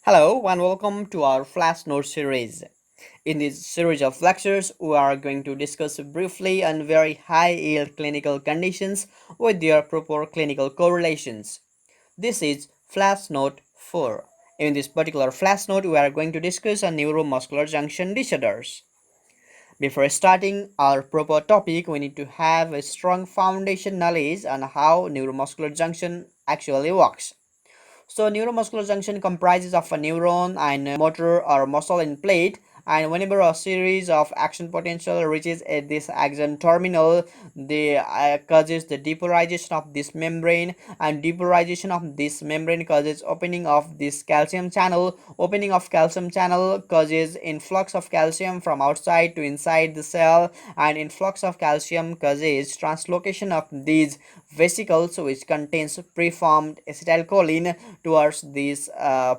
Hello and welcome to our Flash Note series. In this series of lectures, we are going to discuss briefly on very high-yield clinical conditions with their proper clinical correlations. This is Flash Note 4. In this particular Flash Note, we are going to discuss on neuromuscular junction disorders. Before starting our proper topic, we need to have a strong foundation knowledge on how neuromuscular junction actually works. So neuromuscular junction comprises of a neuron and a motor or muscle in plate, and whenever a series of action potential reaches at this axon terminal, the causes the depolarization of this membrane, and depolarization of this membrane causes opening of this calcium channel. Opening of calcium channel causes influx of calcium from outside to inside the cell, and influx of calcium causes translocation of these vesicles which contains preformed acetylcholine towards this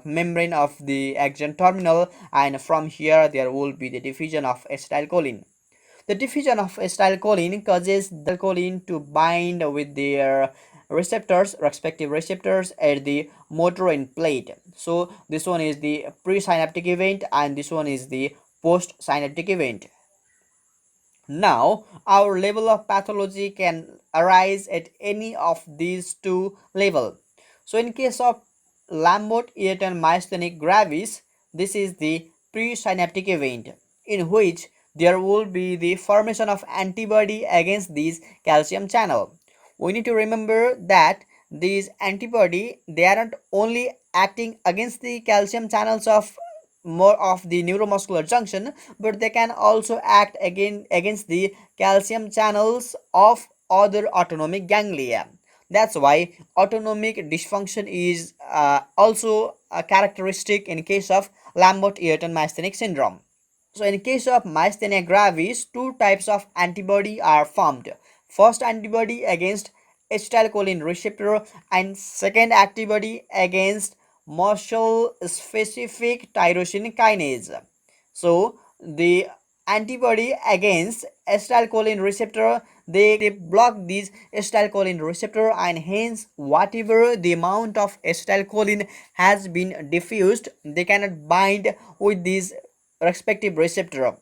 membrane of the axon terminal, and from here there will be the diffusion of acetylcholine. The diffusion of acetylcholine causes the choline to bind with their respective receptors at the motor end plate. So this one is the presynaptic event and this one is the postsynaptic event. Now, our level of pathology can arise at any of these two levels. So, in case of Lambert Eaton Myasthenia Gravis, this is the presynaptic event in which there will be the formation of antibody against this calcium channel. We need to remember that these antibody, they are not only acting against the calcium channels of more of the neuromuscular junction, but they can also act against the calcium channels of other autonomic ganglia. That's why autonomic dysfunction is also a characteristic in case of Lambert-Eaton myasthenic syndrome. So in case of myasthenia gravis, two types of antibody are formed. First antibody against acetylcholine receptor and second antibody against muscle specific tyrosine kinase. So the antibody against acetylcholine receptor, they block these acetylcholine receptor, and hence whatever the amount of acetylcholine has been diffused, they cannot bind with this respective receptor.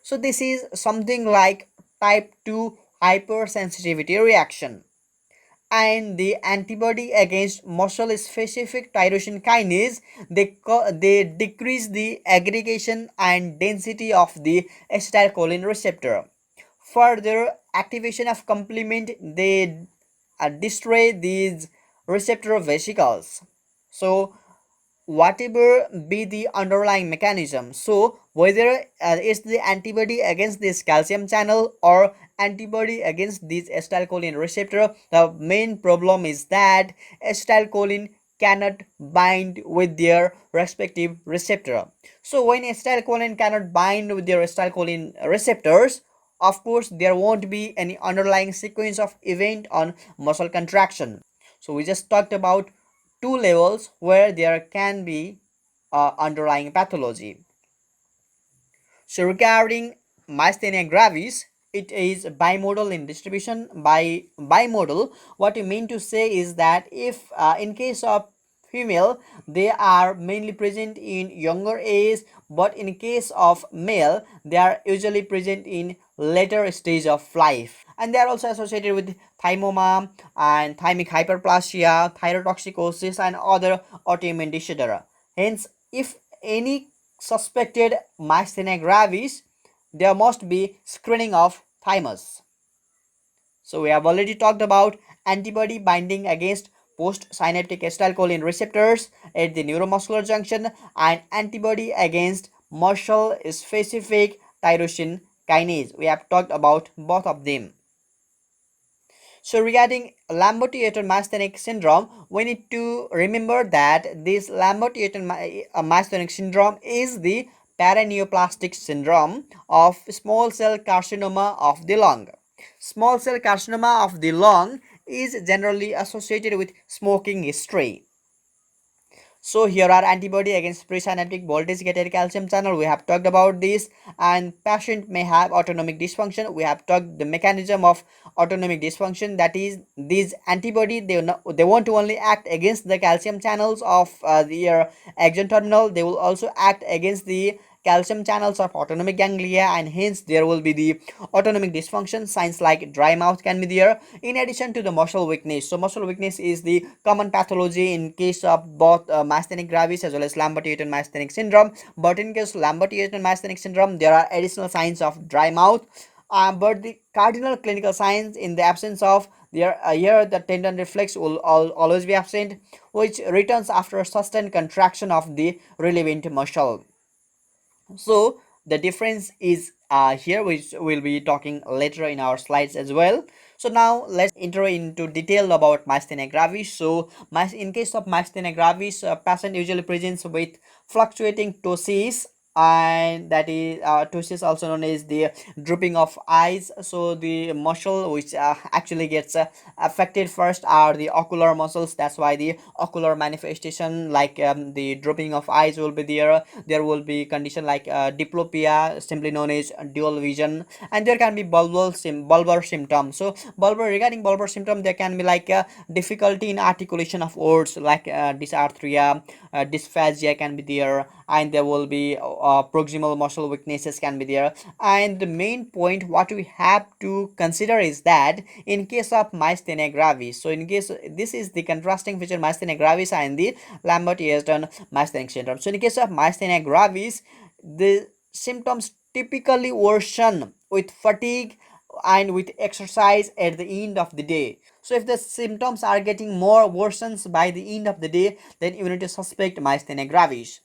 So this is something like type 2 hypersensitivity reaction. And the antibody against muscle specific tyrosine kinase, they decrease the aggregation and density of the acetylcholine receptor. Further activation of complement, they destroy these receptor vesicles. So whatever be the underlying mechanism, so whether it's the antibody against this calcium channel or antibody against this acetylcholine receptor, the main problem is that acetylcholine cannot bind with their respective receptor. So when acetylcholine cannot bind with their acetylcholine receptors, of course there won't be any underlying sequence of event on muscle contraction. So we just talked about two levels where there can be underlying pathology. So regarding myasthenia gravis, it is bimodal in distribution. By bimodal, what you mean to say is that if in case of female, they are mainly present in younger age, but in case of male, they are usually present in later stage of life, and they are also associated with thymoma and thymic hyperplasia, thyrotoxicosis, and other autoimmune disorder. Hence, if any suspected myasthenia gravis, there must be screening of thymus. So we have already talked about antibody binding against postsynaptic acetylcholine receptors at the neuromuscular junction and antibody against muscle specific tyrosine kinase. We have talked about both of them. So regarding Lambert-Eaton myasthenic syndrome, we need to remember that this Lambert-Eaton myasthenic syndrome is the paraneoplastic syndrome of small cell carcinoma of the lung. Small cell carcinoma of the lung is generally associated with smoking history. So here are antibody against presynaptic voltage gated calcium channel. We have talked about this, and patient may have autonomic dysfunction. We have talked the mechanism of autonomic dysfunction. That is, these antibody they want to only act against the calcium channels of their axon terminal. They will also act against the calcium channels of autonomic ganglia, and hence there will be the autonomic dysfunction. Signs like dry mouth can be there, in addition to the muscle weakness. So muscle weakness is the common pathology in case of both myasthenia gravis as well as Lambert myasthenic syndrome. But in case of Lambert myasthenic syndrome, there are additional signs of dry mouth, but the cardinal clinical signs in the absence of there here the tendon reflex will always be absent, which returns after sustained contraction of the relevant muscle. So the difference is here, which we'll be talking later in our slides as well. So now let's enter into detail about myasthenia gravis. So in case of myasthenia gravis, patient usually presents with fluctuating ptosis, and that is ptosis also known as the drooping of eyes. So the muscle which actually gets affected first are the ocular muscles. That's why the ocular manifestation like the drooping of eyes will be there. There will be condition like diplopia, simply known as dual vision, and there can be bulbar symptoms. So regarding bulbar symptom, there can be like difficulty in articulation of words like dysarthria, dysphagia can be there, and there will be proximal muscle weaknesses can be there. And the main point what we have to consider is that in case of myasthenia gravis, so in case this is the contrasting feature myasthenia gravis and the Lambert myasthenic syndrome. So in case of myasthenia gravis, the symptoms typically worsen with fatigue and with exercise at the end of the day. So if the symptoms are getting more worsens by the end of the day, then you need to suspect myasthenia gravis.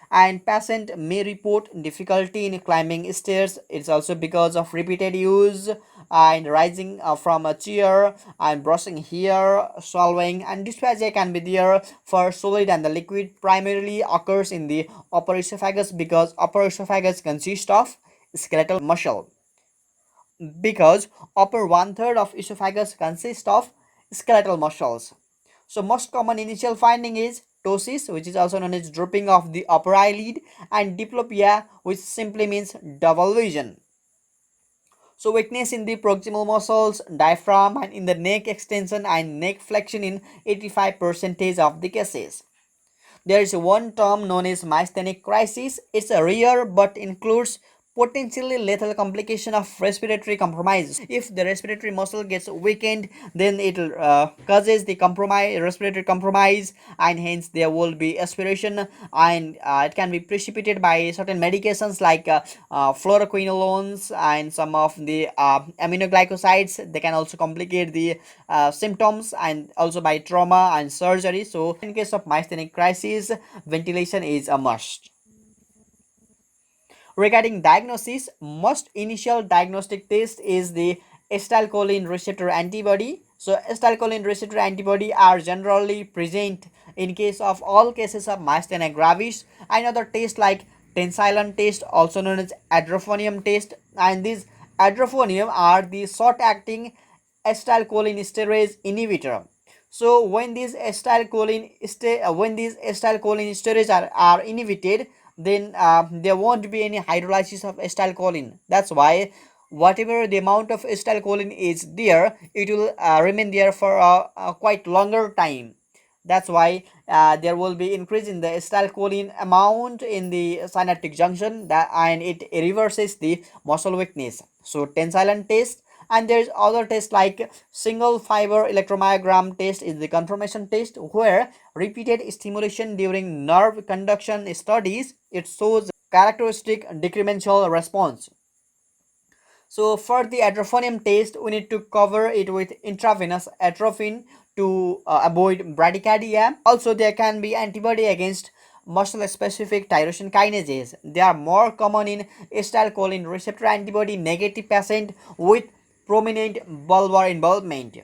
And patient may report difficulty in climbing stairs. It's also because of repeated use and rising from a chair and brushing hair, swallowing, and dysphagia can be there for solid, and the liquid primarily occurs in the upper esophagus because upper esophagus consists of skeletal muscle, because upper one-third of esophagus consists of skeletal muscles. So most common initial finding is ptosis, which is also known as drooping of the upper eyelid, and diplopia, which simply means double vision. So weakness in the proximal muscles, diaphragm, and in the neck extension and neck flexion in 85% of the cases. There is one term known as myasthenic crisis. It's a rare but includes potentially lethal complication of respiratory compromise. If the respiratory muscle gets weakened, then it causes the respiratory compromise, and hence there will be aspiration, and it can be precipitated by certain medications like fluoroquinolones and some of the aminoglycosides. They can also complicate the symptoms, and also by trauma and surgery. So in case of myasthenic crisis, ventilation is a must. Regarding diagnosis, most initial diagnostic test is the acetylcholine receptor antibody. So acetylcholine receptor antibody are generally present in case of all cases of myasthenia gravis. Another test like tensilon test, also known as adrophonium test, and these adrophonium are the short-acting acetylcholinesterase inhibitor. So when these acetylcholinesterase are inhibited, then there won't be any hydrolysis of acetylcholine. That's why whatever the amount of acetylcholine is there, it will remain there for a quite longer time. That's why there will be increase in the acetylcholine amount in the synaptic junction, that and it reverses the muscle weakness. So tensilon test, and there is other test like single fiber electromyogram test is the confirmation test, where repeated stimulation during nerve conduction studies it shows characteristic decremental response. So for the adrophonium test, we need to cover it with intravenous atropine to avoid bradycardia. Also, there can be antibody against muscle-specific tyrosine kinases. They are more common in acetylcholine receptor antibody negative patient with prominent bulbar involvement.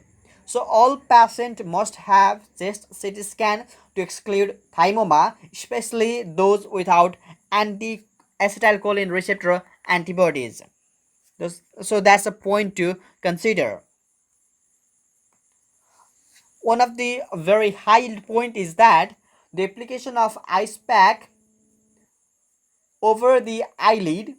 So all patient must have chest CT scan to exclude thymoma, especially those without anti-acetylcholine receptor antibodies. So that's a point to consider. One of the very high point is that the application of ice pack over the eyelid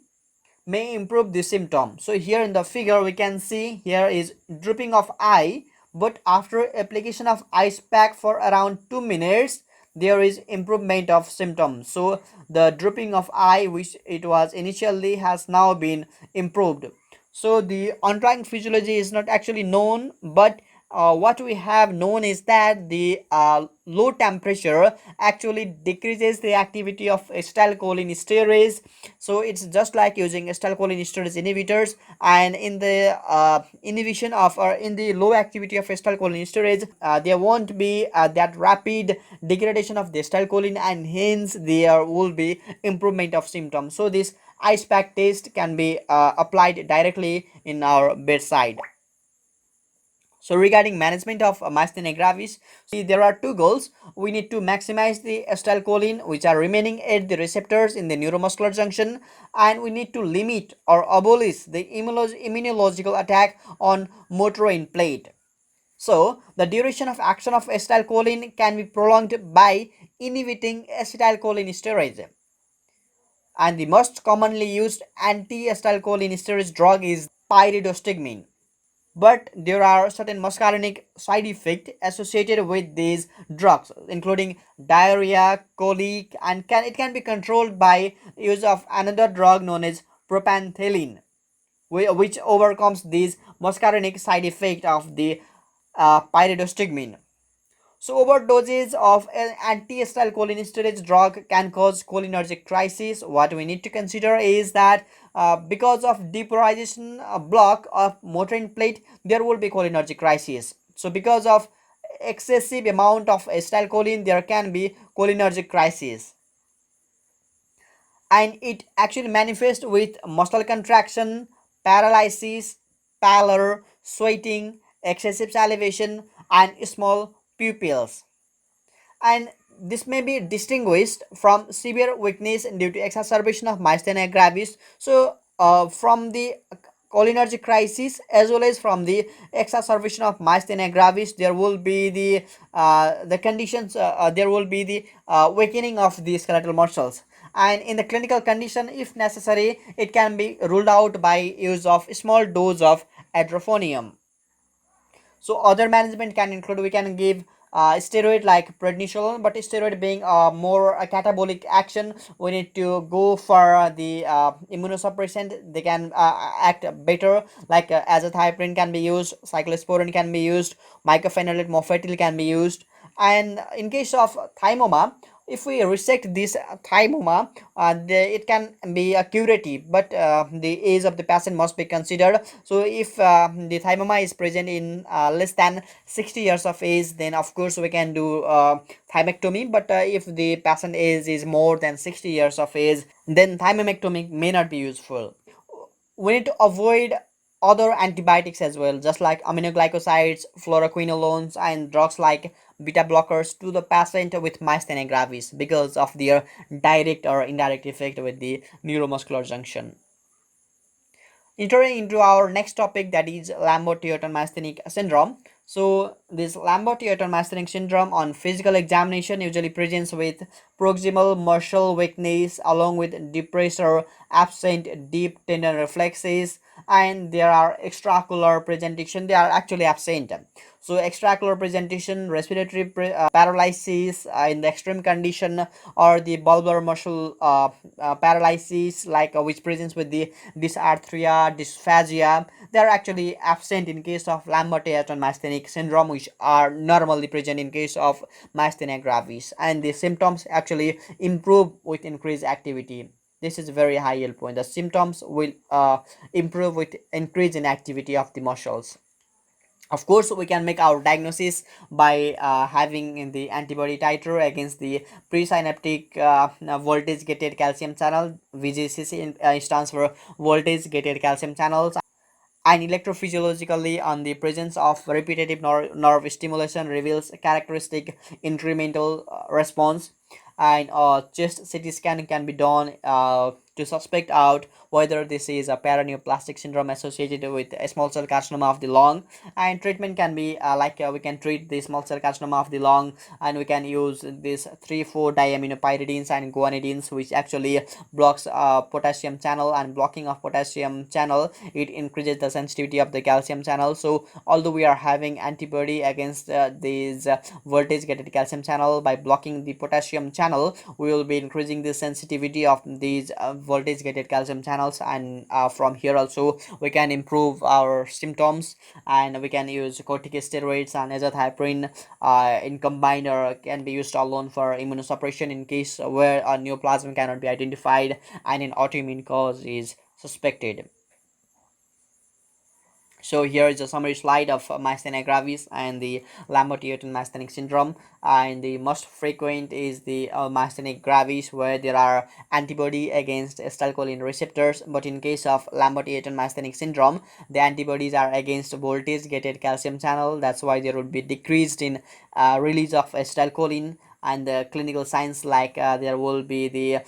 may improve the symptom. So here in the figure we can see here is drooping of eye, but after application of ice pack for around 2 minutes there is improvement of symptoms. So the drooping of eye which it was initially has now been improved. So the underlying physiology is not actually known, but what we have known is that the low temperature actually decreases the activity of acetylcholinesterase. So it's just like using acetylcholinesterase inhibitors, and in the inhibition of or in the low activity of acetylcholinesterase, there won't be that rapid degradation of the acetylcholine, and hence there will be improvement of symptoms. So this ice pack test can be applied directly in our bedside. So regarding management of myasthenia gravis, see there are two goals. We need to maximize the acetylcholine which are remaining at the receptors in the neuromuscular junction, and we need to limit or abolish the immunological attack on motor plate. So the duration of action of acetylcholine can be prolonged by inhibiting acetylcholinesterase, and the most commonly used anti-acetylcholinesterase drug is pyridostigmine. But there are certain muscarinic side effects associated with these drugs, including diarrhea, colic, and it can be controlled by use of another drug known as propanthelin, which overcomes these muscarinic side effect of the pyridostigmine. So overdoses of an anti-acetylcholinesterase drug can cause cholinergic crisis. What we need to consider is that because of depolarization block of motor plate, there will be cholinergic crisis. So because of excessive amount of acetylcholine, there can be cholinergic crisis, and it actually manifests with muscle contraction, paralysis, pallor, sweating, excessive salivation, and small pupils. And this may be distinguished from severe weakness due to exacerbation of myasthenia gravis. So from the cholinergic crisis as well as from the exacerbation of myasthenia gravis, there will be the conditions, there will be the weakening of the skeletal muscles, and in the clinical condition if necessary it can be ruled out by use of small dose of adrophonium. So other management can include, we can give steroid like prednisolone, but steroid being more a catabolic action, we need to go for the immunosuppressant. They can act better, like azathioprine can be used, cyclosporin can be used, mycophenolate mofetil can be used. And in case of thymoma, if we resect this thymoma, it can be a curative, but the age of the patient must be considered. So if the thymoma is present in less than 60 years of age, then of course we can do thymectomy. But if the patient age is more than 60 years of age, then thymectomy may not be useful. We need to avoid other antibiotics as well, just like aminoglycosides, fluoroquinolones, and drugs like beta blockers to the patient with myasthenia gravis because of their direct or indirect effect with the neuromuscular junction. Entering into our next topic, that is Lambert myasthenic syndrome. So this Lambert myasthenic syndrome on physical examination usually presents with proximal muscle weakness along with depressed or absent deep tendon reflexes, and there are extraocular presentation, they are actually absent. So extraocular presentation, respiratory paralysis in the extreme condition, or the bulbar muscle paralysis, like which presents with the dysarthria, dysphagia, they are actually absent in case of Lambert myasthenic syndrome, which are normally present in case of myasthenia gravis, and the symptoms actually improve with increased activity. This is a very high yield point. The symptoms will improve with increase in activity of the muscles. Of course we can make our diagnosis by having the antibody titer against the presynaptic voltage gated calcium channel. VGCC stands for voltage gated calcium channels, and electrophysiologically on the presence of repetitive nerve stimulation reveals characteristic incremental response. And chest CT scan can be done to suspect out whether this is a paraneoplastic syndrome associated with a small cell carcinoma of the lung. And treatment can be we can treat the small cell carcinoma of the lung, and we can use this 3,4 diaminopyridines and guanidines, which actually blocks potassium channel, and blocking of potassium channel, it increases the sensitivity of the calcium channel. So although we are having antibody against these voltage gated calcium channel, by blocking the potassium channel we will be increasing the sensitivity of these voltage gated calcium channels. And from here also we can improve our symptoms, and we can use corticosteroids and azathioprine in combined, or can be used alone for immunosuppression in case where a neoplasm cannot be identified and an autoimmune cause is suspected. So here is a summary slide of myasthenia gravis and the Lambert myasthenic syndrome. And the most frequent is the myasthenia gravis, where there are antibody against acetylcholine receptors. But in case of Lambert myasthenic syndrome, the antibodies are against voltage gated calcium channel. That's why there would be decreased in release of acetylcholine. And the clinical signs, like there will be the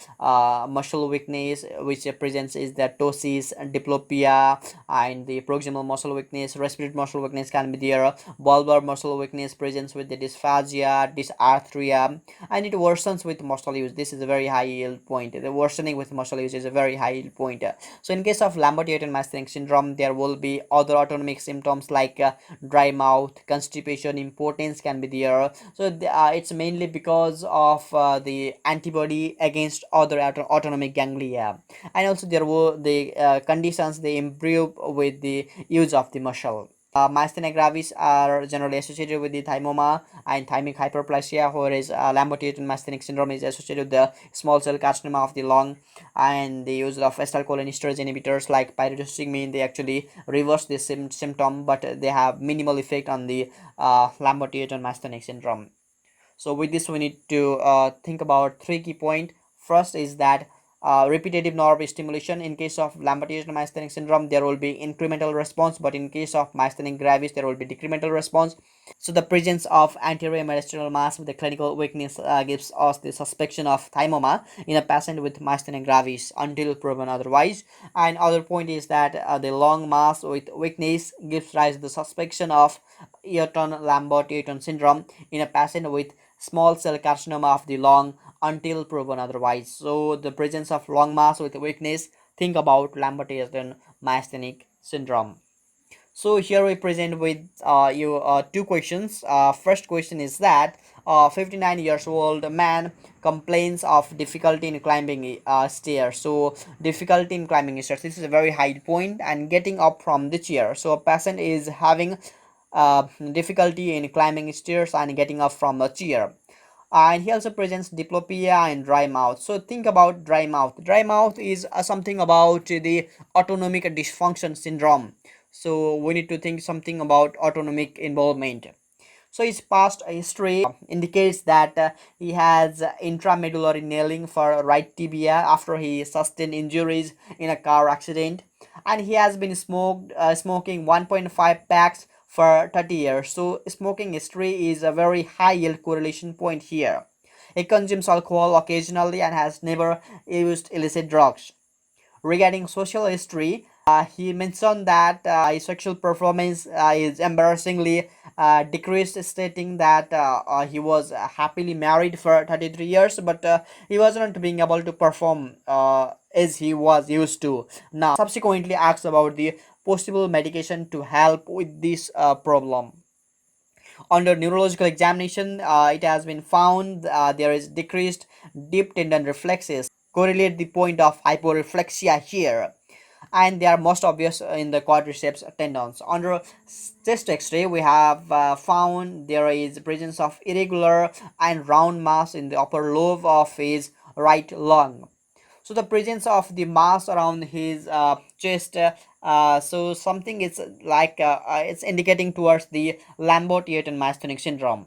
muscle weakness, which presents is the ptosis, diplopia, and the proximal muscle weakness. Respiratory muscle weakness can be there. Bulbar muscle weakness presents with the dysphagia, dysarthria, and it worsens with muscle use. This is a very high yield point. The worsening with muscle use is a very high yield point. So in case of Lambert myasthenic syndrome, there will be other autonomic symptoms like dry mouth, constipation, impotence can be there. So it's mainly because of the antibody against other autonomic ganglia. And also there were the conditions they improve with the use of the muscle. Myasthenia gravis are generally associated with the thymoma and thymic hyperplasia, whereas Lambert myasthenic syndrome is associated with the small cell carcinoma of the lung. And the use of acetylcholinesterase inhibitors like pyridostigmine, they actually reverse this symptom, but they have minimal effect on the Lambert myasthenic syndrome. So with this we need to think about three key points. First is that repetitive nerve stimulation. In case of Lambert myasthenic syndrome, there will be incremental response, but in case of myasthenia gravis, there will be decremental response. So the presence of anterior mediastinal mass with the clinical weakness gives us the suspicion of thymoma in a patient with myasthenia gravis until proven otherwise. And other point is that the lung mass with weakness gives rise to the suspicion of Eaton Lambert syndrome in a patient with small cell carcinoma of the lung until proven otherwise. So the presence of lung mass with weakness, think about Lambert myasthenic syndrome. So here we present with you two questions. First question is that 59 years old man complains of difficulty in climbing stairs. So difficulty in climbing stairs, this is a very high point, and getting up from the chair. So a patient is having difficulty in climbing stairs and getting up from a chair. And he also presents diplopia and dry mouth. So think about dry mouth. Dry mouth is something about the autonomic dysfunction syndrome. So we need to think something about autonomic involvement. So his past history indicates that he has intramedullary nailing for right tibia after he sustained injuries in a car accident, and he has been smoking 1.5 packs for 30 years. So smoking history is a very high yield correlation point here. He consumes alcohol occasionally and has never used illicit drugs. Regarding social history, he mentioned that his sexual performance is embarrassingly decreased, stating that he was happily married for 33 years, but he wasn't being able to perform as he was used to. Now, subsequently asked about the possible medication to help with this problem. Under neurological examination, it has been found there is decreased deep tendon reflexes, correlate the point of hyporeflexia here, and they are most obvious in the quadriceps tendons. Under chest x-ray, we have found there is presence of irregular and round mass in the upper lobe of his right lung. So the presence of the mass around his chest, so something is like it's indicating towards the Lambert myasthenic syndrome.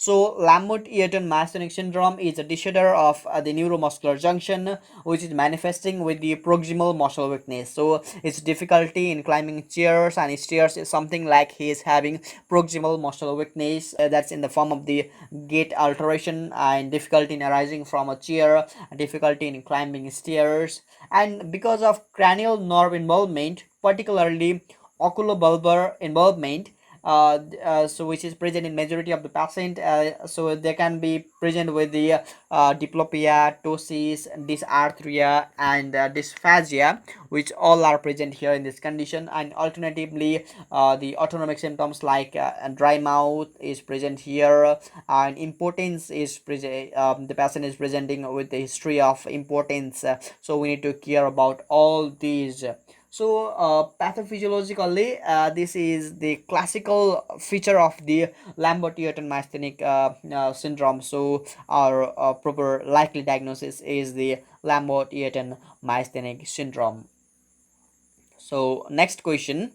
So Lambert-Eaton myasthenic syndrome is a disorder of the neuromuscular junction, which is manifesting with the proximal muscle weakness. So it's difficulty in climbing chairs, and stairs is something like he is having proximal muscle weakness. That's in the form of the gait alteration and difficulty in arising from a chair, difficulty in climbing stairs, and because of cranial nerve involvement, particularly oculobulbar involvement, so which is present in majority of the patient, so they can be present with the diplopia, ptosis, dysarthria, and dysphagia, which all are present here in this condition. And alternatively, the autonomic symptoms like dry mouth is present here, and impotence is present. The patient is presenting with the history of impotence, so we need to care about all these. So pathophysiologically, this is the classical feature of the Lambert-Eaton myasthenic syndrome. So our proper likely diagnosis is the Lambert-Eaton myasthenic syndrome. So next question.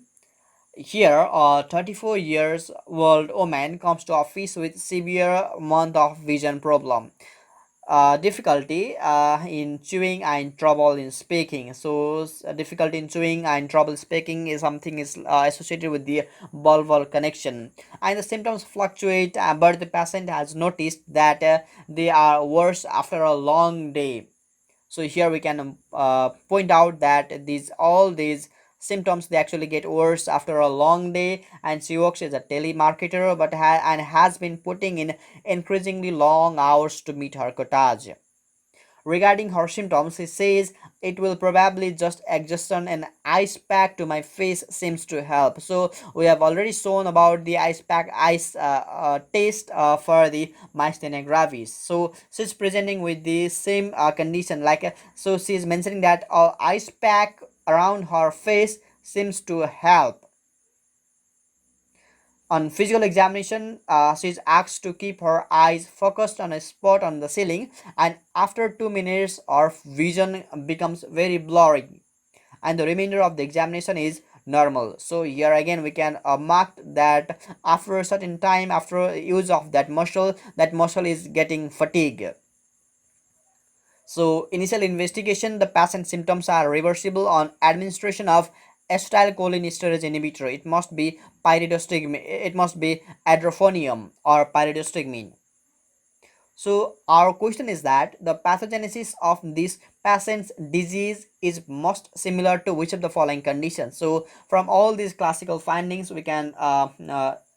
Here, a 34 years old woman comes to office with severe month of vision problem, difficulty in chewing and trouble in speaking. So difficulty in chewing and trouble speaking is something is associated with the bulbar connection, and the symptoms fluctuate, but the patient has noticed that they are worse after a long day. So here we can point out that all these symptoms, they actually get worse after a long day, and she works as a telemarketer, but has been putting in increasingly long hours to meet her quotas. Regarding her symptoms, he says it will probably just exhaustion, an ice pack to my face seems to help. So we have already shown about the ice pack ice test for the myasthenia gravis. So she's presenting with the same condition, like so she's mentioning that ice pack around her face seems to help. On physical examination, she is asked to keep her eyes focused on a spot on the ceiling, and after 2 minutes, her vision becomes very blurry, and the remainder of the examination is normal. So here again we can mark that after a certain time, after use of that muscle is getting fatigue. So initial investigation, the patient symptoms are reversible on administration of acetylcholinesterase inhibitor. It must be pyridostigmine, it must be adrophonium or pyridostigmine. So our question is that the pathogenesis of this patient's disease is most similar to which of the following conditions. So from all these classical findings, we can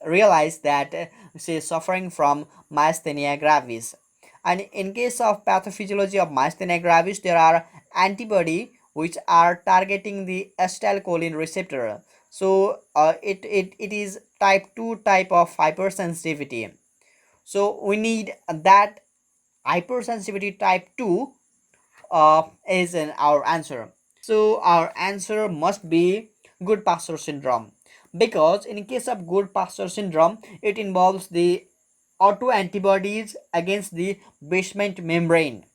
realize that she is suffering from myasthenia gravis. And in case of pathophysiology of myasthenia gravis, there are antibody which are targeting the acetylcholine receptor. So it is type 2 type of hypersensitivity. So we need that hypersensitivity type 2 is in our answer. So our answer must be Goodpasture syndrome, because in case of Goodpasture syndrome, it involves the autoantibodies against the basement membranes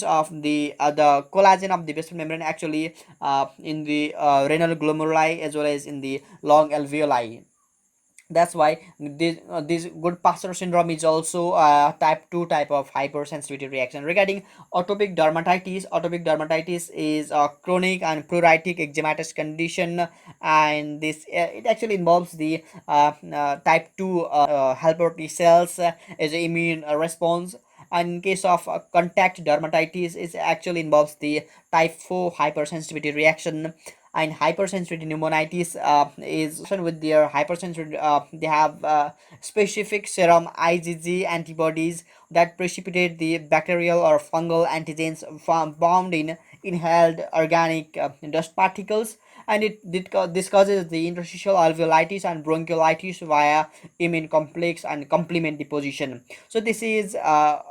of the collagen of the basement membrane, actually in the renal glomeruli as well as in the long alveoli. That's why this Goodpasture syndrome is also type 2 type of hypersensitivity reaction. Regarding atopic dermatitis is a chronic and pruritic eczematous condition, and this it actually involves the type 2 helper T cells as an immune response. And in case of contact dermatitis, it actually involves the type 4 hypersensitivity reaction. And hypersensitivity pneumonitis is with their hypersensitivity, they have specific serum IgG antibodies that precipitate the bacterial or fungal antigens bound in inhaled organic dust particles, and this causes the interstitial alveolitis and bronchiolitis via immune complex and complement deposition. So this is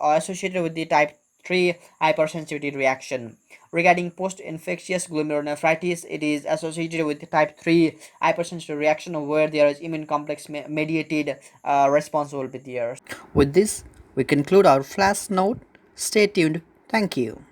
associated with the type 3 hypersensitivity reaction. Regarding post-infectious glomerulonephritis, it is associated with type 3 hypersensitivity reaction where there is immune complex mediated response will be there. With this, we conclude our flash note. Stay tuned. Thank you.